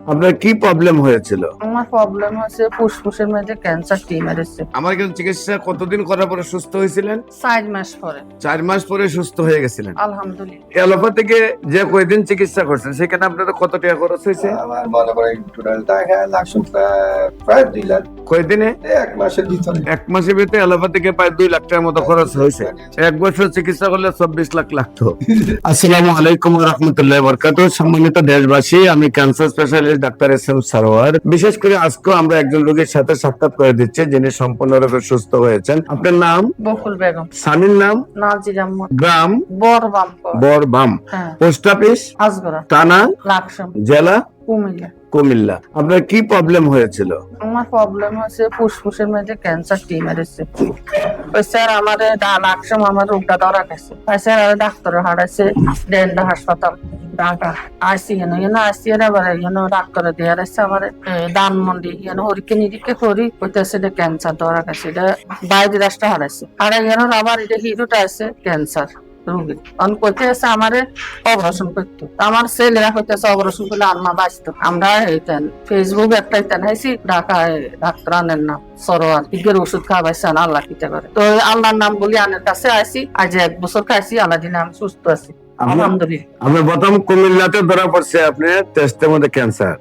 আপনার কি প্রবলেম হয়েছিল? আমার প্রবলেম হচ্ছে ফুসফুসের মধ্যে ক্যান্সার টিউমার এসেছে। আমার কাছে চিকিৎসা কতদিন করার পরে সুস্থ হয়েছিলেন? 4 মাস পরে 4 মাস পরে সুস্থ হয়ে গেছিলেন। আলহামদুলিল্লাহ। অ্যালোপ্যাথিকে যে কয়দিন চিকিৎসা করছেন সেখানে আপনাদের কত টাকা খরচ হয়েছে? আমার মনে করেন টোটাল টাকা লাগছে প্রায় 2 লাখ। কয়দিনে? 1 মাসের ভিতরে। 1 মাসের ভিতরে অ্যালোপ্যাথিকে প্রায় 2 লাখ টাকার মতো খরচ হয়েছে। 1 বছর চিকিৎসা করলে 24 লাখ লাগতো। আসসালামু আলাইকুম ওয়া রাহমাতুল্লাহি ওয়া বারাকাতুহু। সম্মানিত দেশবাসী, আমি cancer specialist doctor SM. Sarwar. বিশেষ করে আজকে আমরা একজন রোগীর সাথে সাক্ষাৎ করে দিচ্ছি যিনি সম্পূর্ণরূপে সুস্থ হয়েছেন। আপনার নাম? বকুল বেগম। স্বামীর নাম? নাজির আহমদ। গ্রাম? বরবাম। বরবাম। হ্যাঁ। Post office? আজগরা। থানা? লাকসাম। জেলা? কুমিল্লা। কুমিল্লা। আপনার কি প্রবলেম হয়েছিল? আমার প্রবলেম হচ্ছে ফুসফুসের মধ্যে ক্যান্সার টিউমার এসেছে। ওই স্যার আমারে লাকসাম আমার রোগটা ধরা গেছে। তাই স্যার ডাক্তার হারাইছে ডেন্টা হাসপাতাল ঢাকা আইসি আইসি এবার ডাক্তারে দিয়ে রাখছে আমার ধানমন্ডি হরিকে নিরিখে করি কইতেছে এটা ক্যান্সার ধরা গেছে। এটা বাইরে রাষ্ট্র হারাইছে হারাই আবার এটা হিরোটা আছে ক্যান্সার রোগী কইতে আছে আমারে অপারেশন করতো। আমার ছেলেরা কইতেছে অপারেশন করলে আম্মা বাঁচতো। আমরা ফেসবুক একটা হাইছি ঢাকায় ডাক্তার আনেন না সরোয়ার ইগের ওষুধ খাওয়াইছেন আল্লাহ কিতে করে। তো আল্লাহর নাম বলি আনের কাছে আইসি আজ 1 বছর খাইছি আল্লাহ দিনে আমি সুস্থ আছি আলহামদুলিল্লাহ। আপনার প্রথম কুমিল্লাতে ধরা পড়ছে আপনার টেস্টের মধ্যে ক্যান্সার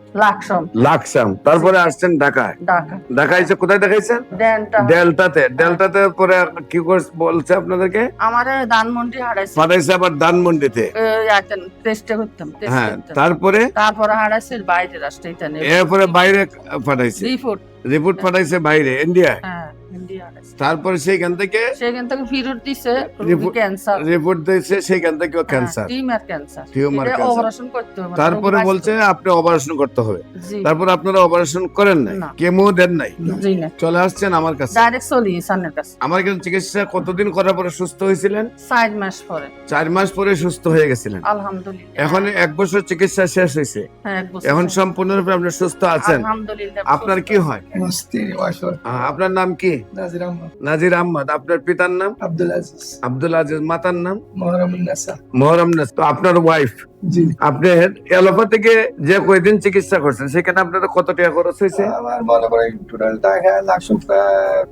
লাকসাম, তারপরে আসছেন ঢাকায়। ঢাকায় এসে কোথায় দেখাইছেন? ডেল্টাতে পরে কি বলছে আপনাদেরকে? আমারে ধানমন্ডি হারাইছে পাঠাইছে আবার ধানমন্ডিতে। টেস্টে করতাম হ্যাঁ, তারপরে হারাইছে বাইরে রাষ্ট্রে এরপরে বাইরে পাঠাইছে রিপোর্ট পাঠাইছে বাইরে ইন্ডিয়া। হ্যাঁ ইন্ডিয়া হারাইছে। তারপরে সেখান থেকে ফেরত দিছে ক্যান্সার রিপোর্ট দিয়েছে সেখান থেকে ক্যান্সার টিউমার ক্যান্সার অপারেশন করতে হবে। তারপরে বলছে আপনি অপারেশন করতে হবে। জি। তারপর আপনারা অপারেশন করেন নাই, না। কেমো দেন নাই, জি না চলে আসছেন আমার কাছে। ডাইরেক্ট চলি সানের কাছে। আমার কাছে চিকিৎসা কতদিন করার পরে সুস্থ হয়েছিলেন? 4 মাস পরে 4 মাস পরে সুস্থ হয়ে গেছিলেন। আলহামদুলিল্লাহ। এখন 1 বছর চিকিৎসা শেষ হয়েছে, হ্যাঁ 1 বছর এখন সম্পূর্ণরূপে আপনি সুস্থ আছেন। আলহামদুলিল্লাহ। আপনার কি হয়? আমার স্ত্রী ওয়াইফ আপনার নাম কি? নাজির আহমদ। নাজির আহমদ। আপনার পিতার নাম? আব্দুল আজিজ। আব্দুল আজিজ। মাতার নাম? মোহরমুন নাসা। মোহরম নাস। তো আপনার ওয়াইফ, জি। আপনার অ্যালোপ্যাথিকে যে কয়দিন চিকিৎসা করছেন সেখানে আপনাদের কত টাকা খরচ হয়েছে? আমার মনে করেন টোটাল টাকা লাগছে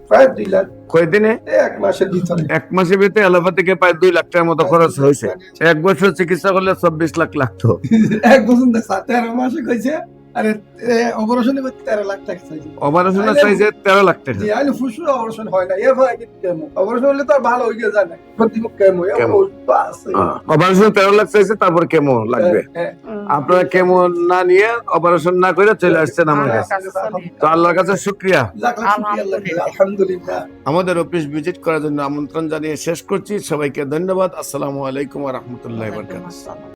প্রায় 2 লাখ। কয়দিনে? 1 মাসের ভিতরে। 1 মাসের ভিতরে অ্যালোপ্যাথিকে প্রায় 2 লাখ টাকার মতো খরচ হয়েছে। 1 বছর চিকিৎসা করলে 24 লাখ লাগতো। 1 বছর না 13 মাসে কইছে। আরে অপারেশনে করতে 13 লাখ টাকা চাইছে। অপারেশনের চাইছে 13 লাখ টাকা। জি, আইলে ফুসফুস অপারেশন হয় না। এরপর কি কেমো? অপারেশন হলে তো আর ভালো হয়ে যায় না। প্রতিমুখ কেমো আছে। অপারেশন 13 লাখ চাইছে, তারপর কেমো লাগবে। আপনারা কেমো না নিয়ে অপারেশন না করে চলে আসছেন আমার কাছে। তো আল্লাহর কাছে শুকরিয়া। আলহামদুলিল্লাহ। আমাদের অফিস ভিজিট করার জন্য আমন্ত্রণ জানিয়ে শেষ করছি। সবাইকে ধন্যবাদ। আসসালামু আলাইকুম ওয়া রাহমাতুল্লাহি ওয়া বারাকাতুহু।